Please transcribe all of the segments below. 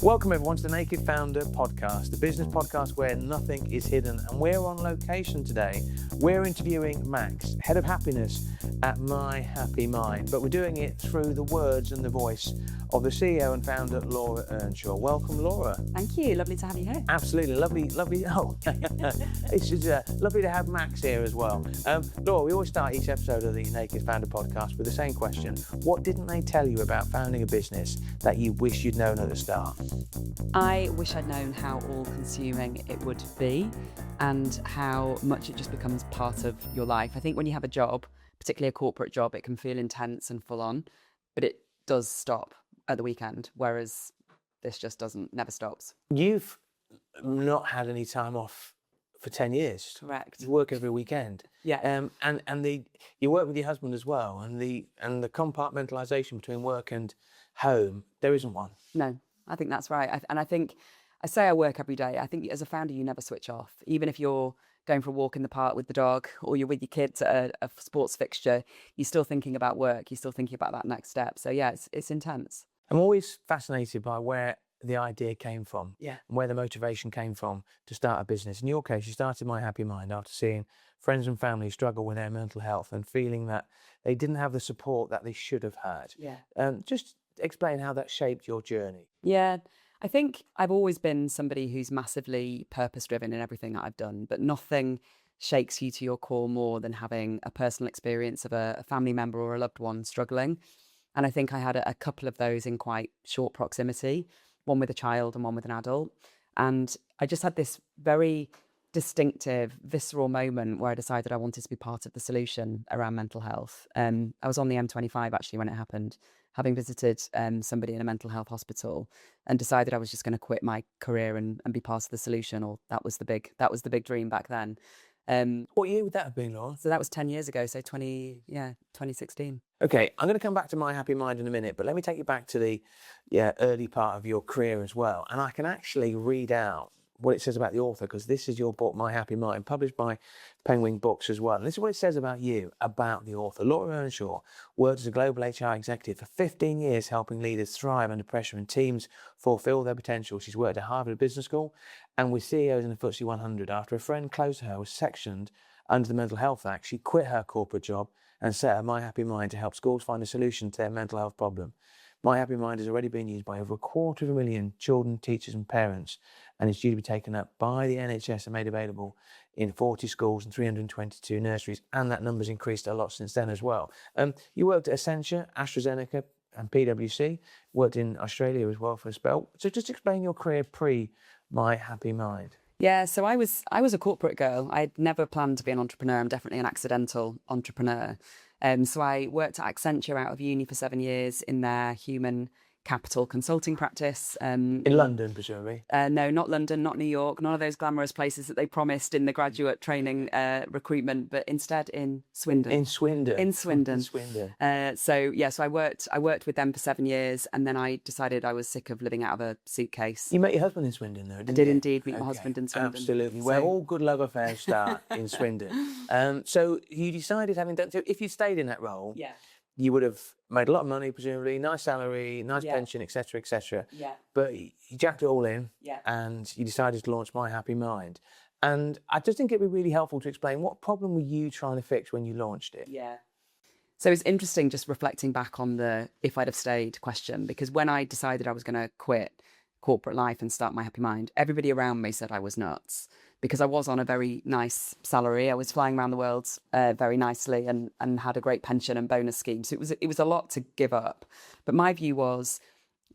Welcome everyone to the Naked Founder podcast, the business podcast where nothing is hidden, and we're on location today. We're interviewing Max, Head of Happiness at myHappymind, but we're doing it through the words and the voice of the CEO and founder, Laura Earnshaw. Welcome, Laura. Thank you. Lovely to have you here. Absolutely. Lovely. Oh, it's just lovely to have Max here as well. Laura, we always start each episode of the Naked Founder podcast with the same question. What didn't they tell you about founding a business that you wish you'd known at the start? I wish I'd known how all-consuming it would be and how much it just becomes part of your life. I think when you have a job, particularly a corporate job, it can feel intense and full on, but it does stop at the weekend, whereas this just never stops. You've not had any time off for 10 years. Correct. You work every weekend. Yeah. You work with your husband as well, and the compartmentalisation between work and home, there isn't one. No, I think that's right. I think I say I work every day. I think as a founder, you never switch off. Even if you're going for a walk in the park with the dog or you're with your kids at a sports fixture, you're still thinking about work. You're still thinking about that next step. So yeah, it's intense. I'm always fascinated by where the idea came from, Yeah, and where the motivation came from to start a business. In your case, you started myHappymind after seeing friends and family struggle with their mental health and feeling that they didn't have the support that they should have had. Yeah. Just explain how that shaped your journey. Yeah, I think I've always been somebody who's massively purpose-driven in everything that I've done, but nothing shakes you to your core more than having a personal experience of a family member or a loved one struggling. And I think I had a couple of those in quite short proximity, one with a child and one with an adult. And I just had this very distinctive, visceral moment where I decided I wanted to be part of the solution around mental health. I was on the M25 actually when it happened, having visited somebody in a mental health hospital, and decided I was just going to quit my career and be part of the solution. Or that was the big dream back then. What year would that have been, Laura? So that was 10 years ago, so 2016. Okay, I'm going to come back to myHappymind in a minute, but let me take you back to the early part of your career as well. And I can actually read out what it says about the author, because this is your book, myHappymind, published by Penguin Books as well. And this is what it says about you, about the author. Laura Earnshaw worked as a global HR executive for 15 years, helping leaders thrive under pressure and teams fulfill their potential. She's worked at Harvard Business School and with CEOs in the FTSE 100. After a friend close to her was sectioned under the Mental Health Act, she quit her corporate job and set up myHappymind to help schools find a solution to their mental health problem. myHappymind has already been used by over 250,000 children, teachers and parents, and is due to be taken up by the NHS and made available in 40 schools and 322 nurseries, and that number's increased a lot since then as well. You worked at Accenture, AstraZeneca and PwC, worked in Australia as well for a spell. So just explain your career pre-myHappymind. Yeah, so I was a corporate girl. I'd never planned to be an entrepreneur. I'm definitely an accidental entrepreneur. So I worked at Accenture out of uni for 7 years in their human capital consulting practice. In London, presumably? No, not London, not New York, none of those glamorous places that they promised in the graduate training recruitment, but instead in Swindon. In Swindon. In Swindon. In Swindon. So I worked with them for 7 years, and then I decided I was sick of living out of a suitcase. You met your husband in Swindon, though, didn't you? I did indeed meet my husband in Swindon. Absolutely, where all good love affairs start, in Swindon. So you decided, so if you stayed in that role, Yeah. you would have made a lot of money, presumably, nice salary, nice pension, etc., etc. Yeah. But you jacked it all in, Yeah. and you decided to launch myHappymind. And I just think it'd be really helpful to explain, what problem were you trying to fix when you launched it? Yeah. So it's interesting just reflecting back on the if I'd have stayed question, because when I decided I was going to quit corporate life and start myHappymind, everybody around me said I was nuts, because I was on a very nice salary. I was flying around the world very nicely and had a great pension and bonus scheme. So it was a lot to give up. But my view was,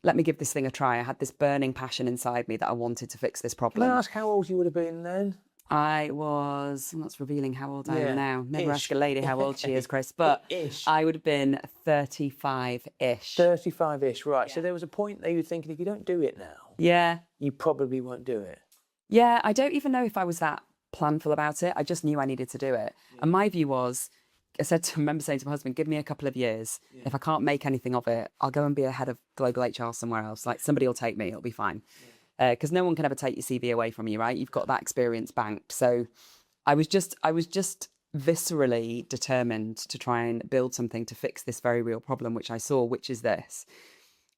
let me give this thing a try. I had this burning passion inside me that I wanted to fix this problem. Can I ask how old you would have been then? I'm not revealing how old I am now. Never Ish. ask a lady how old she is, Chris. But Ish. I would have been 35-ish. 35-ish, right. Yeah. So there was a point that you were thinking, if you don't do it now, Yeah. you probably won't do it. Yeah, I don't even know if I was that planful about it. I just knew I needed to do it. Yeah. And my view was, I remember saying to my husband, give me a couple of years. Yeah. If I can't make anything of it, I'll go and be a head of global HR somewhere else. Like, somebody will take me, it'll be fine. Because no one can ever take your CV away from you, right? You've got that experience banked. So I was just viscerally determined to try and build something to fix this very real problem, which I saw, which is this.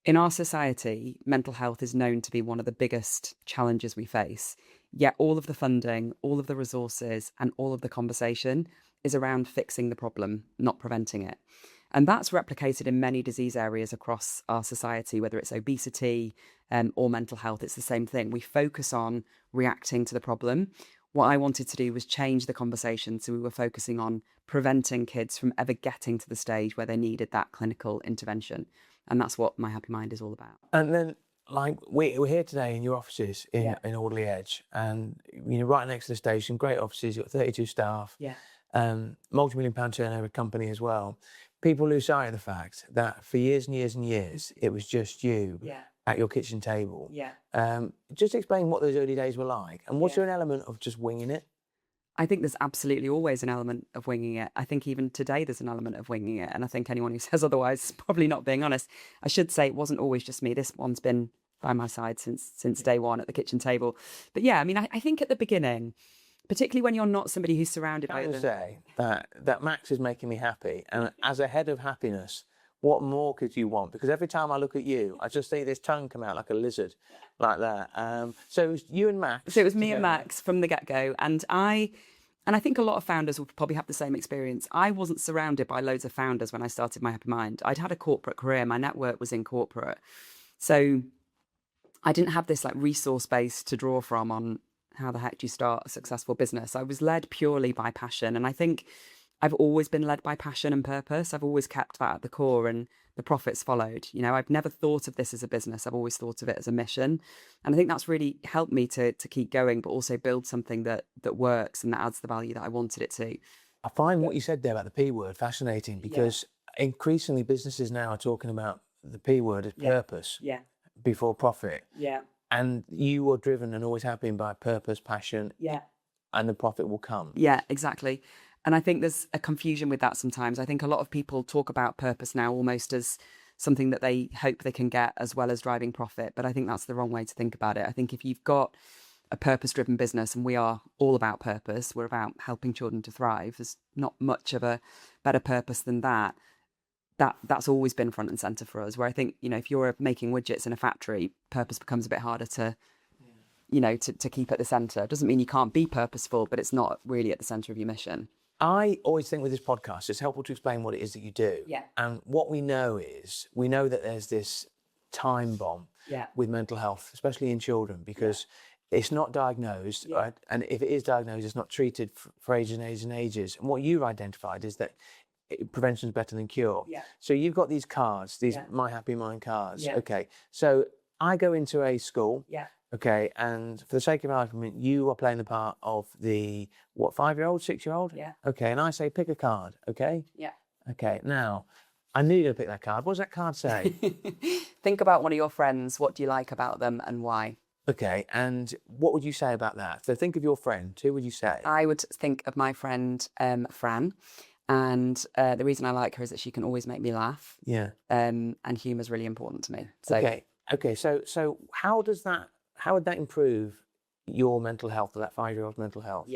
In our society, mental health is known to be one of the biggest challenges we face. Yet all of the funding, all of the resources, and all of the conversation is around fixing the problem, not preventing it. And that's replicated in many disease areas across our society, whether it's obesity or mental health. It's the same thing. We focus on reacting to the problem. What I wanted to do was change the conversation. So we were focusing on preventing kids from ever getting to the stage where they needed that clinical intervention. And that's what myHappymind is all about. And then, like, we're here today in your offices in Alderley Edge, and right next to the station, great offices. You've got 32 staff, multi-million-pound turnover company as well. People lose sight of the fact that for years and years and years, it was just you at your kitchen table. Just explain what those early days were like, and was there an element of just winging it? I think there's absolutely always an element of winging it. I think even today there's an element of winging it. And I think anyone who says otherwise is probably not being honest. I should say it wasn't always just me. This one's been by my side since day one at the kitchen table. But yeah, I mean, I think at the beginning, particularly when you're not somebody who's surrounded by... I would say that Max is making me happy. And as a head of happiness, what more could you want? Because every time I look at you, I just see this tongue come out like a lizard, like that. So it was you and Max. So it was me and Max from the get-go. And I think a lot of founders will probably have the same experience. I wasn't surrounded by loads of founders when I started myHappymind. I'd had a corporate career. My network was in corporate. So I didn't have this like resource base to draw from on how the heck do you start a successful business. I was led purely by passion. And I think I've always been led by passion and purpose. I've always kept that at the core, and the profits followed. I've never thought of this as a business. I've always thought of it as a mission. And I think that's really helped me to keep going, but also build something that works and that adds the value that I wanted it to. I find what you said there about the P word fascinating, because increasingly businesses now are talking about the P word as purpose before profit. And you were driven and always have been by purpose, passion, and the profit will come. Yeah, exactly. And I think there's a confusion with that sometimes. I think a lot of people talk about purpose now almost as something that they hope they can get as well as driving profit. But I think that's the wrong way to think about it. I think if you've got a purpose-driven business, and we are all about purpose, we're about helping children to thrive. There's not much of a better purpose than that. That's always been front and center for us. Where I think, if you're making widgets in a factory, purpose becomes a bit harder to keep at the center. It doesn't mean you can't be purposeful, but it's not really at the center of your mission. I always think with this podcast, it's helpful to explain what it is that you do. And what we know that there's this time bomb with mental health, especially in children, because it's not diagnosed, right? And if it is diagnosed, it's not treated for ages and ages and ages. And what you've identified is that prevention is better than cure. So you've got these cards, these myHappymind cards. Okay, so I go into a school. Okay, and for the sake of argument, you are playing the part of the, 5-year-old, 6-year-old? Okay, and I say, pick a card, okay? Okay, now, I knew you were going to pick that card. What does that card say? Think about one of your friends. What do you like about them and why? Okay, and what would you say about that? So think of your friend. Who would you say? I would think of my friend, Fran. And the reason I like her is that she can always make me laugh. And humour is really important to me. So. Okay, so how would that improve your mental health, or that 5-year-old's mental health?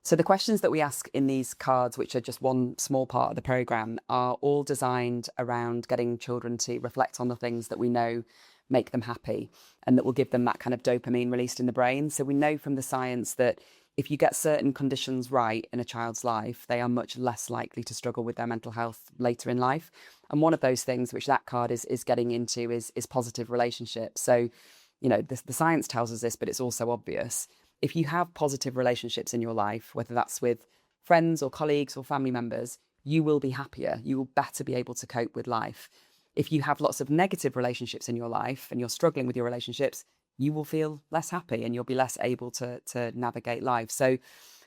So the questions that we ask in these cards, which are just one small part of the programme, are all designed around getting children to reflect on the things that we know make them happy and that will give them that kind of dopamine released in the brain. So we know from the science that if you get certain conditions right in a child's life, they are much less likely to struggle with their mental health later in life. And one of those things, which that card is getting into, is positive relationships. So the science tells us this, but it's also obvious. If you have positive relationships in your life, whether that's with friends or colleagues or family members, you will be happier. You will better be able to cope with life. If you have lots of negative relationships in your life and you're struggling with your relationships, you will feel less happy and you'll be less able to navigate life. So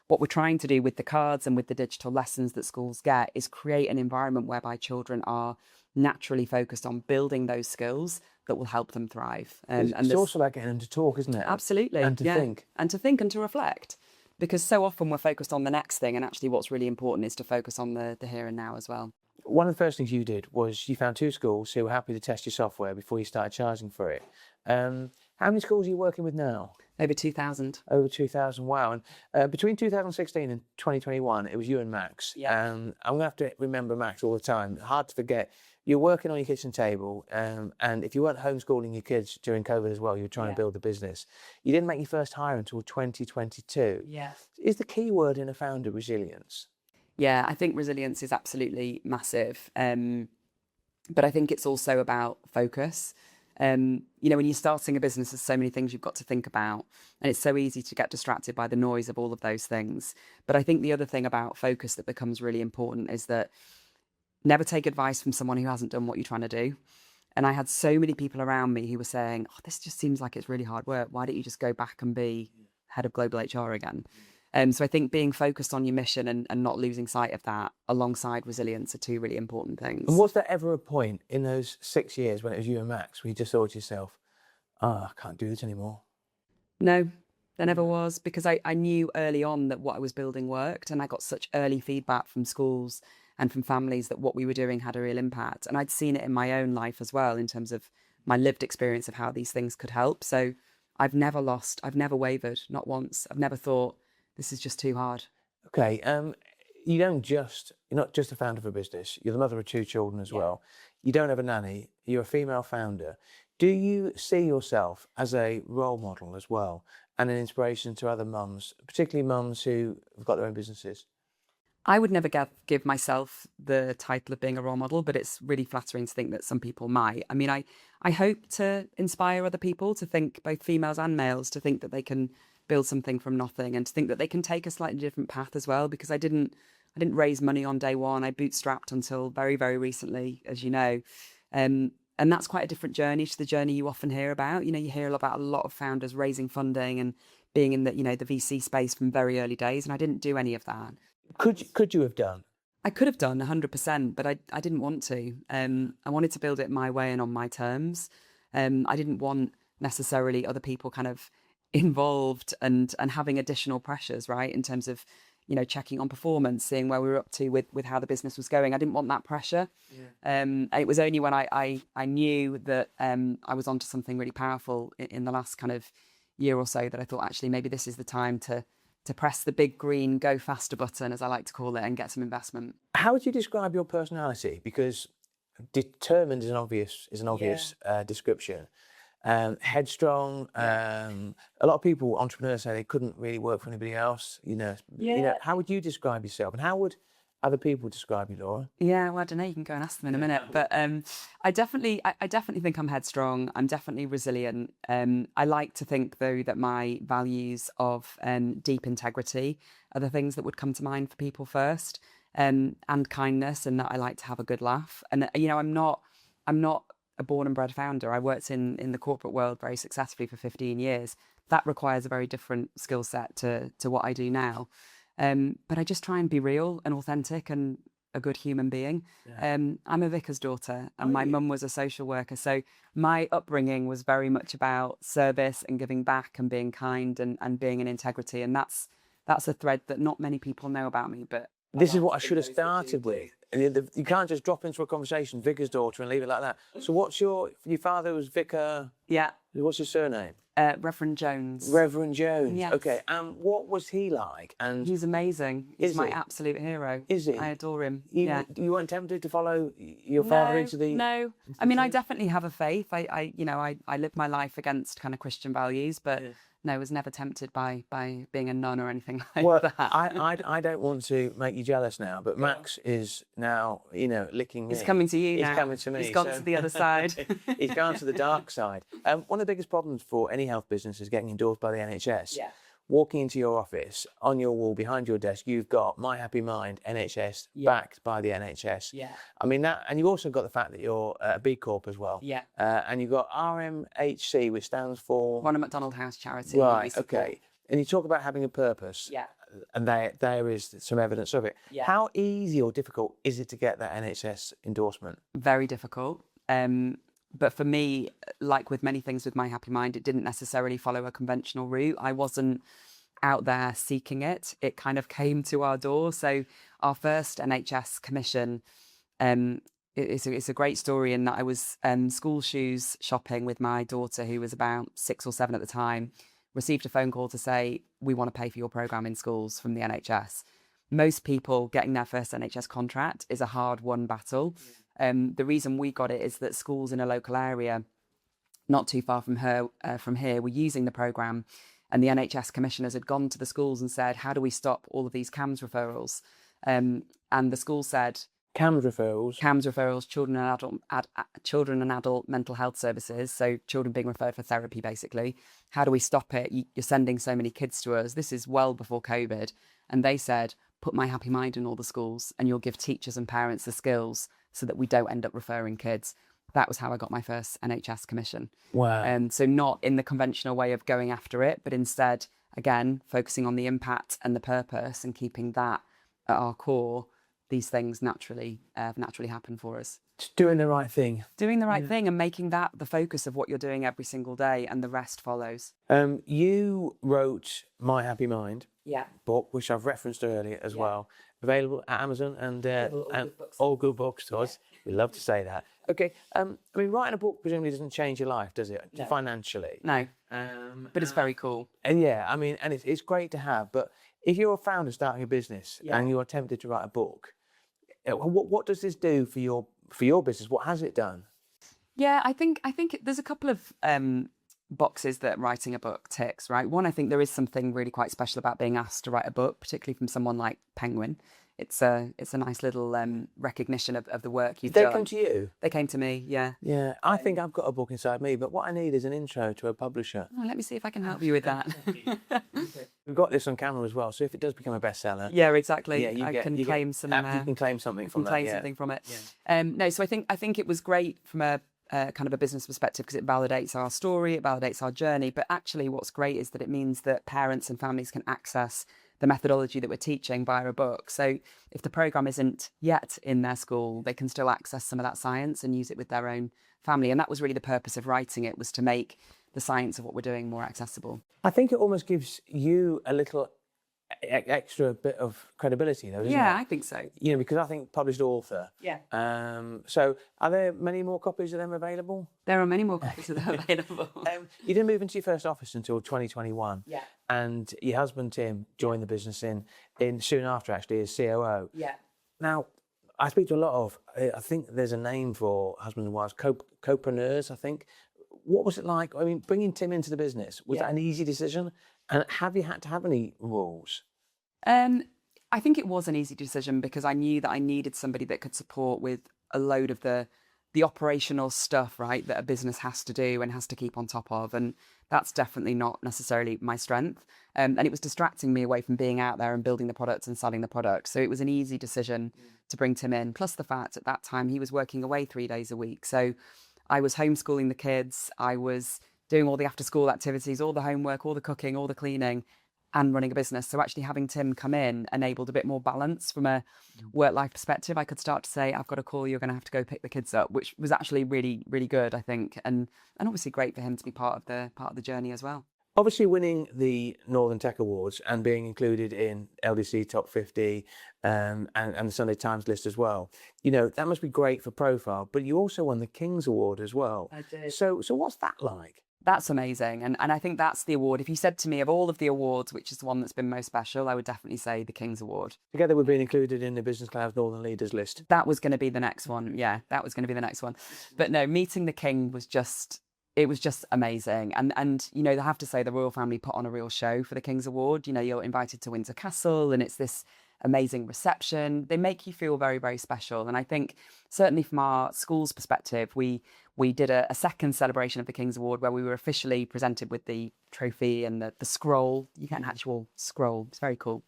what we're trying to do with the cards and with the digital lessons that schools get is create an environment whereby children are naturally focused on building those skills that will help them thrive. And it's also like getting them to talk, isn't it? Absolutely. And to think. And to think and to reflect. Because so often we're focused on the next thing, and actually what's really important is to focus on the here and now as well. One of the first things you did was you found 2 schools who were happy to test your software before you started charging for it. How many schools are you working with now? Over 2,000. Over 2,000, wow. And between 2016 and 2021, it was you and Max. Yeah. I'm going to have to remember Max all the time. Hard to forget. You're working on your kitchen table, and if you weren't homeschooling your kids during COVID as well, you were trying to build a business. You didn't make your first hire until 2022. Yeah. Is the key word in a founder resilience? Yeah, I think resilience is absolutely massive. But I think it's also about focus. When you're starting a business, there's so many things you've got to think about, and it's so easy to get distracted by the noise of all of those things. But I think the other thing about focus that becomes really important is that never take advice from someone who hasn't done what you're trying to do. And I had so many people around me who were saying, oh, this just seems like it's really hard work. Why don't you just go back and be head of global HR again? So I think being focused on your mission and not losing sight of that alongside resilience are two really important things. And was there ever a point in those 6 years when it was you and Max where you just thought to yourself, I can't do this anymore? No, there never was, because I knew early on that what I was building worked, and I got such early feedback from schools and from families that what we were doing had a real impact. And I'd seen it in my own life as well, in terms of my lived experience of how these things could help. So I've never wavered, not once. I've never thought, this is just too hard. Okay, you're not just a founder of a business, you're the mother of 2 children as well. You don't have a nanny, you're a female founder. Do you see yourself as a role model as well, and an inspiration to other mums, particularly mums who have got their own businesses? I would never give myself the title of being a role model, but it's really flattering to think that some people might. I mean, I hope to inspire other people to think, both females and males, to think that they can build something from nothing, and to think that they can take a slightly different path as well, because I didn't raise money on day one. I bootstrapped until very, very recently, as you know. And that's quite a different journey to the journey you often hear about. You hear about a lot of founders raising funding and being in the VC space from very early days, and I didn't do any of that. Could you have done? I could have done 100%, but I didn't want to. I wanted to build it my way and on my terms. I didn't want necessarily other people kind of involved and having additional pressures, right, in terms of checking on performance, seeing where we were up to with how the business was going. I didn't want that pressure. And it was only when I knew that I was onto something really powerful in the last kind of year or so that I thought, actually, maybe this is the time to press the big green go faster button, as I like to call it, and get some investment. How would you describe your personality? Because determined is an obvious description. Headstrong. A lot of people, entrepreneurs, say they couldn't really work for anybody else. How would you describe yourself, and how would other people describe you, Laura? Yeah, well, I don't know. You can go and ask them in a minute. But I definitely think I'm headstrong. I'm definitely resilient. I like to think, though, that my values of deep integrity are the things that would come to mind for people first, and kindness, and that I like to have a good laugh. And I'm not a born and bred founder. I worked in the corporate world very successfully for 15 years. That requires a very different skill set to what I do now. But I just try and be real and authentic and a good human being. I'm a vicar's daughter, and my mum was a social worker. So my upbringing was very much about service and giving back and being kind and being in integrity. And that's a thread that not many people know about me. But this is what I should have started with. You can't just drop into a conversation, vicar's daughter, and leave it like that. So what's your father was vicar? Yeah. What's his surname? Reverend Jones. Reverend Jones. Yes. Okay. And what was he like? And he's amazing. He's my absolute hero. Is he? I adore him. You weren't tempted to follow your father into the... No. I mean, I definitely have a faith. I live my life against kind of Christian values, but no, I was never tempted by being a nun or anything like that. I don't want to make you jealous now, but Max is now, licking me. He's coming to you now. He's coming to me. He's gone to the other side. He's gone to the dark side. One of the biggest problems for any health business is getting endorsed by the NHS. Yeah. Walking into your office, on your wall behind your desk, you've got myHappymind, NHS, backed by the NHS. Yeah. I mean, and you've also got the fact that you're a B Corp as well. Yeah. And you've got RMHC, which stands for... Ronald McDonald House Charity. Right, okay. And you talk about having a purpose. Yeah. And there is some evidence of it. Yeah. How easy or difficult is it to get that NHS endorsement? Very difficult. But for me, like with many things with myHappymind, it didn't necessarily follow a conventional route. I wasn't out there seeking it. It kind of came to our door. So our first NHS commission, it's a great story in that I was school shoes shopping with my daughter, who was about 6 or 7 at the time. received a phone call to say, we want to pay for your programme in schools from the NHS. Most people getting their first NHS contract is a hard-won battle. The reason we got it is that schools in a local area, not too far from here, were using the programme, and the NHS commissioners had gone to the schools and said, how do we stop all of these CAMS referrals? And the school said, CAMS referrals, children and adult mental health services. So children being referred for therapy, basically. How do we stop it? You're sending so many kids to us. This is well before COVID. And they said, put myHappymind in all the schools and you'll give teachers and parents the skills so that we don't end up referring kids. That was how I got my first NHS commission. Wow. So not in the conventional way of going after it, but instead, again, focusing on the impact and the purpose and keeping that at our core. These things naturally happen for us. Just doing the right thing. Doing the right thing and making that the focus of what you're doing every single day, and the rest follows. You wrote myHappymind book, which I've referenced earlier as well. Available at Amazon and all good bookstores. We love to say that. Okay. I mean, writing a book presumably doesn't change your life, does it? No. Financially. No. But it's very cool. And I mean, and it's great to have. But if you're a founder starting a business and you're tempted to write a book, what does this do for your business? What has it done? Yeah, I think there's a couple of boxes that writing a book ticks, right? One, I think there is something really quite special about being asked to write a book, particularly from someone like Penguin. It's a nice little recognition of the work you've done. Did they come to you? They came to me, yeah. Yeah, I think I've got a book inside me, but what I need is an intro to a publisher. Oh, let me see if I can help you with that. We've got this on camera as well, so if it does become a bestseller... Yeah, exactly. Yeah, you can claim something from it. Yeah. No, so I think it was great from a kind of a business perspective because it validates our story, it validates our journey. But actually what's great is that it means that parents and families can access the methodology that we're teaching via a book. So if the programme isn't yet in their school, they can still access some of that science and use it with their own family. And that was really the purpose of writing it, was to make the science of what we're doing more accessible. I think it almost gives you a little extra bit of credibility, though, doesn't it? Yeah, I think so. You know, because I think published author. Yeah. So are there many more copies of them available? There are many more copies of them available. You didn't move into your first office until 2021. Yeah. And your husband, Tim, joined the business in soon after, actually, as COO. Yeah. Now, I speak to a lot of, I think there's a name for husbands and wives, co-preneurs, I think. What was it like? I mean, bringing Tim into the business, was that an easy decision? And have you had to have any rules? I think it was an easy decision because I knew that I needed somebody that could support with a load of the operational stuff, right, that a business has to do and has to keep on top of. And that's definitely not necessarily my strength. And it was distracting me away from being out there and building the products and selling the products. So it was an easy decision to bring Tim in. Plus the fact at that time he was working away 3 days a week. So I was homeschooling the kids. I was doing all the after school activities, all the homework, all the cooking, all the cleaning, and running a business. So actually having Tim come in enabled a bit more balance from a work-life perspective. I could start to say, I've got a call, you're going to have to go pick the kids up, which was actually really, really good, I think. And obviously great for him to be part of the journey as well. Obviously winning the Northern Tech Awards and being included in LDC Top 50 and the Sunday Times list as well. You know, that must be great for profile, but you also won the King's Award as well. I did. So what's that like? That's amazing. And I think that's the award. If you said to me of all of the awards, which is the one that's been most special, I would definitely say the King's Award. Together with being included in the Business Cloud's Northern Leaders list. That was going to be the next one. Yeah, that was going to be the next one. But no, meeting the King was just amazing. And you know, I have to say the royal family put on a real show for the King's Award. You know, you're invited to Windsor Castle and it's this amazing reception. They make you feel very, very special. And I think certainly from our school's perspective, we did a second celebration of the King's Award where we were officially presented with the trophy and the scroll. You get an actual scroll. It's very cool.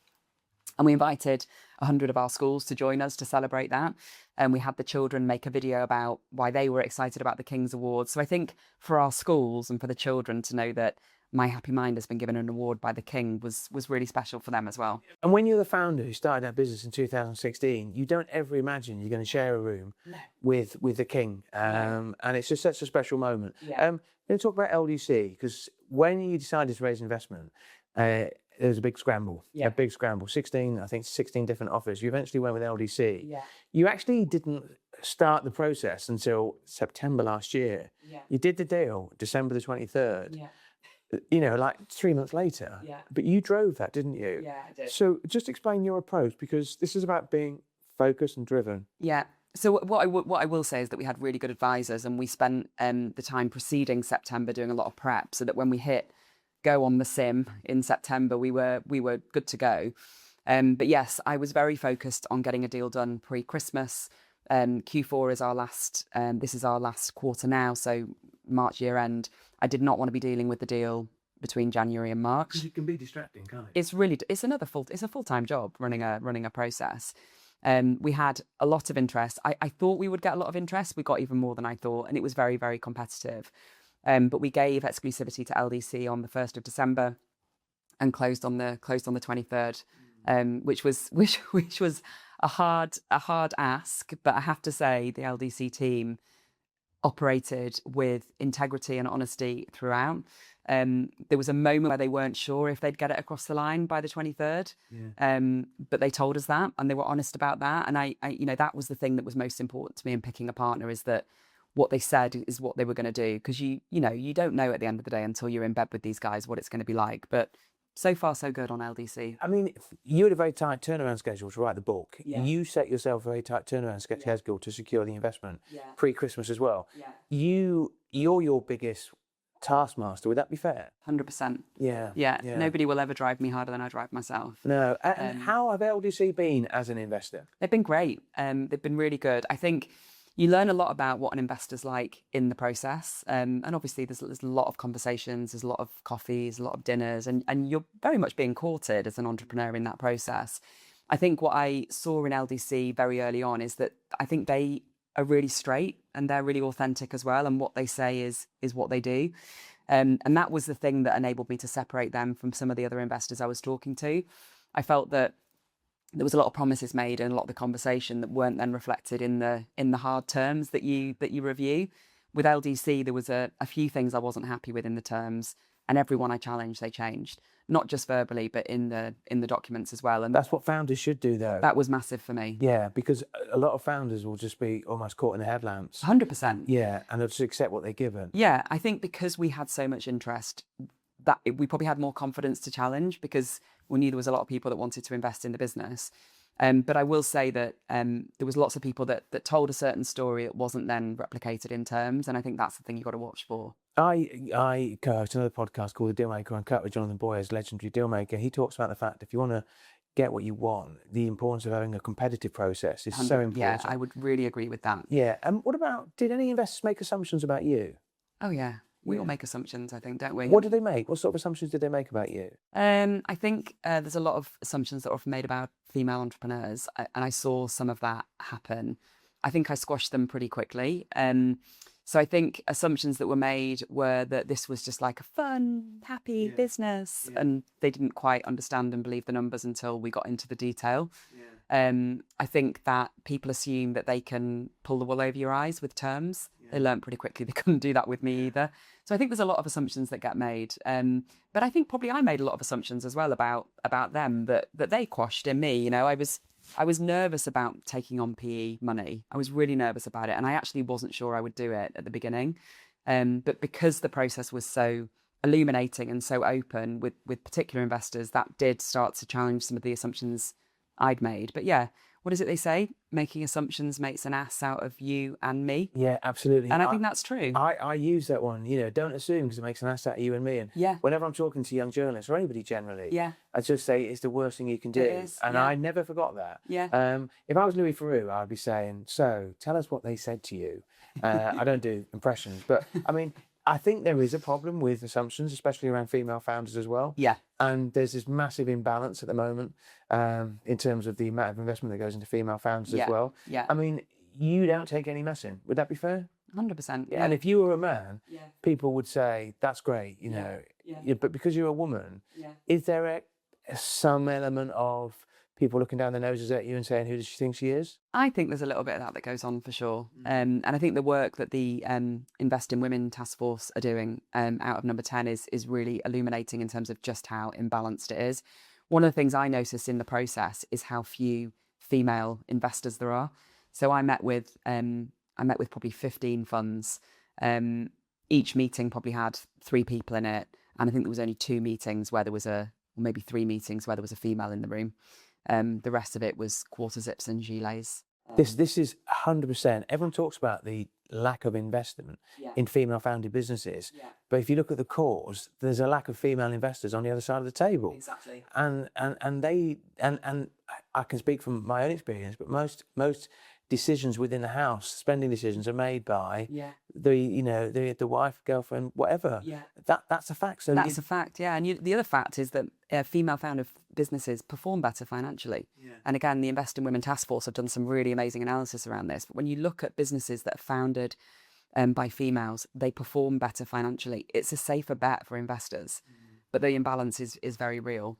And we invited 100 of our schools to join us to celebrate that. And we had the children make a video about why they were excited about the King's Award. So I think for our schools and for the children to know that myHappymind has been given an award by the King was really special for them as well. And when you're the founder who started that business in 2016, you don't ever imagine you're going to share a room with the King. And it's just such a special moment. Yeah. Let's talk about LDC, because when you decided to raise investment, there was a big scramble. A big scramble. 16 different offers. You eventually went with LDC. Yeah. You actually didn't start the process until September last year. Yeah. You did the deal December the 23rd. Yeah. like 3 months later. Yeah. But you drove that, didn't you? Yeah, I did. So just explain your approach, because this is about being focused and driven. Yeah. So what I will say is that we had really good advisors, and we spent the time preceding September doing a lot of prep, so that when we hit go on the sim in September, we were good to go. But yes, I was very focused on getting a deal done pre-Christmas. Q4 is our last. This is our last quarter now, so March year end. I did not want to be dealing with the deal between January and March. Because it can be distracting, can't it? It's a full-time job running a process. We had a lot of interest. I thought we would get a lot of interest. We got even more than I thought, and it was very, very competitive. But we gave exclusivity to LDC on the 1st of December and closed on the 23rd, which was a hard ask. But I have to say, the LDC team operated with integrity and honesty throughout. There was a moment where they weren't sure if they'd get it across the line by the 23rd. But they told us that, and they were honest about that. And I that was the thing that was most important to me in picking a partner, is that what they said is what they were going to do. Because you don't know at the end of the day until you're in bed with these guys what it's going to be like. But so far, so good on LDC. I mean, you had a very tight turnaround schedule to write the book. Yeah. You set yourself a very tight turnaround schedule to secure the investment pre-Christmas as well. Yeah. You're your biggest taskmaster. Would that be fair? 100%. Yeah. Nobody will ever drive me harder than I drive myself. No. And how have LDC been as an investor? They've been great. They've been really good. I think you learn a lot about what an investor's like in the process. And obviously there's a lot of conversations, there's a lot of coffees, a lot of dinners, and you're very much being courted as an entrepreneur in that process. I think what I saw in LDC very early on is that I think they are really straight and they're really authentic as well. And what they say is what they do. And that was the thing that enabled me to separate them from some of the other investors I was talking to. I felt that there was a lot of promises made and a lot of the conversation that weren't then reflected in the hard terms that you review. With LDC, there was a few things I wasn't happy with in the terms, and everyone I challenged, they changed, not just verbally, but in the documents as well. And that's what founders should do, though. That was massive for me. Yeah, because a lot of founders will just be almost caught in the headlamps. 100%. Yeah, and they'll just accept what they're given. Yeah, I think because we had so much interest, that we probably had more confidence to challenge, because we knew there was a lot of people that wanted to invest in the business. But I will say that there was lots of people that told a certain story that wasn't then replicated in terms, and I think that's the thing you've got to watch for. I co-host another podcast called The Dealmaker Uncut with Jonathan Boyers, legendary dealmaker. He talks about the fact if you want to get what you want, the importance of having a competitive process is so important. Yeah, I would really agree with that. Yeah, and what about, did any investors make assumptions about you? Oh yeah. We all make assumptions, I think, don't we? What did they make? What sort of assumptions did they make about you? I think there's a lot of assumptions that are often made about female entrepreneurs, and I saw some of that happen. I think I squashed them pretty quickly. So I think assumptions that were made were that this was just like a fun, happy business, and they didn't quite understand and believe the numbers until we got into the detail. I think that people assume that they can pull the wool over your eyes with terms. They learned pretty quickly they couldn't do that with me either. So I think there's a lot of assumptions that get made. But I think probably I made a lot of assumptions as well about them that they quashed in me. You know, I was nervous about taking on PE money. I was really nervous about it, and I actually wasn't sure I would do it at the beginning. But because the process was so illuminating and so open with particular investors, that did start to challenge some of the assumptions I'd made. But yeah, what is it they say? Making assumptions makes an ass out of you and me. Yeah, absolutely. And I think that's true. I use that one, don't assume, because it makes an ass out of you and me. And whenever I'm talking to young journalists or anybody generally, I just say it's the worst thing you can do. It is, and I never forgot that. If I was Louis Theroux, I'd be saying, so tell us what they said to you. I don't do impressions, but I mean, I think there is a problem with assumptions, especially around female founders as well. Yeah. And there's this massive imbalance at the moment in terms of the amount of investment that goes into female founders as well. Yeah. I mean, you don't take any messing. Would that be fair? 100%. Yeah. And if you were a man, people would say, that's great, but because you're a woman, is there some element of people looking down their noses at you and saying, who does she think she is? I think there's a little bit of that goes on for sure. And I think the work that the Invest in Women Task Force are doing out of Number 10 is really illuminating in terms of just how imbalanced it is. One of the things I noticed in the process is how few female investors there are. So I met with probably 15 funds. Each meeting probably had 3 people in it. And I think there was only 2 meetings where there was or maybe 3 meetings where there was a female in the room. The rest of it was quarter zips and gilets. This is 100%. Everyone talks about the lack of investment in female-founded businesses, but if you look at the cause, there's a lack of female investors on the other side of the table. Exactly. And I can speak from my own experience, but most decisions within the house, spending decisions, are made by the wife, girlfriend, whatever. Yeah. That's a fact. So that's a fact, yeah. And the other fact is that female-founded businesses perform better financially. Yeah. And again, the Invest in Women Task Force have done some really amazing analysis around this. But when you look at businesses that are founded by females, they perform better financially. It's a safer bet for investors. But the imbalance is very real.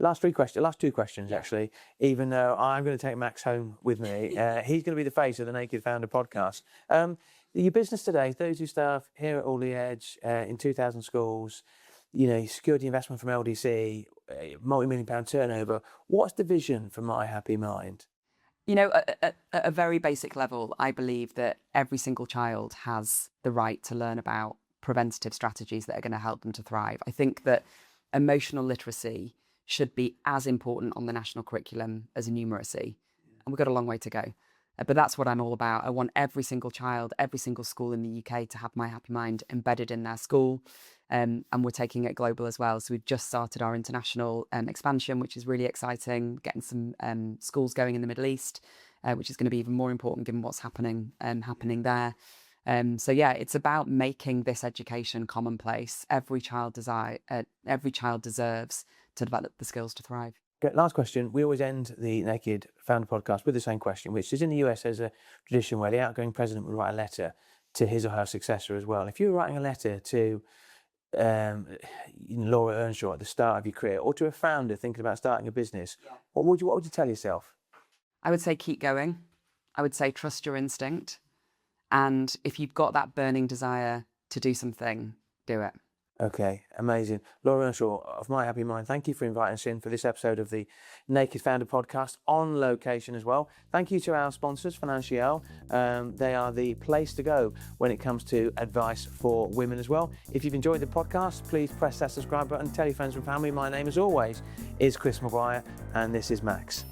Last two questions, actually, even though I'm going to take Max home with me. He's going to be the face of the Naked Founder podcast. Your business today, 32 staff here at Alderley Edge, in 2,000 schools, you secured the investment from LDC, multi-million-pound turnover. What's the vision for myHappymind? At a very basic level, I believe that every single child has the right to learn about preventative strategies that are going to help them to thrive. I think that emotional literacy should be as important on the national curriculum as numeracy. And we've got a long way to go. But that's what I'm all about. I want every single child, every single school in the UK to have myHappymind embedded in their school. And we're taking it global as well. So we've just started our international expansion, which is really exciting, getting some schools going in the Middle East, which is going to be even more important given what's happening there. So it's about making this education commonplace. Every child deserves to develop the skills to thrive. Okay, last question. We always end the Naked Founder podcast with the same question, which is, in the US, there's a tradition where the outgoing president would write a letter to his or her successor as well. If you were writing a letter to Laura Earnshaw at the start of your career, or to a founder thinking about starting a business, what would you tell yourself? I would say keep going. I would say trust your instinct. And if you've got that burning desire to do something, do it. Okay, amazing. Laura Earnshaw of myHappymind, thank you for inviting us in for this episode of the Naked Founder podcast on location as well. Thank you to our sponsors, Financial. They are the place to go when it comes to advice for women as well. If you've enjoyed the podcast, please press that subscribe button, tell your friends and family. My name, as always, is Chris Maguire, and this is Max.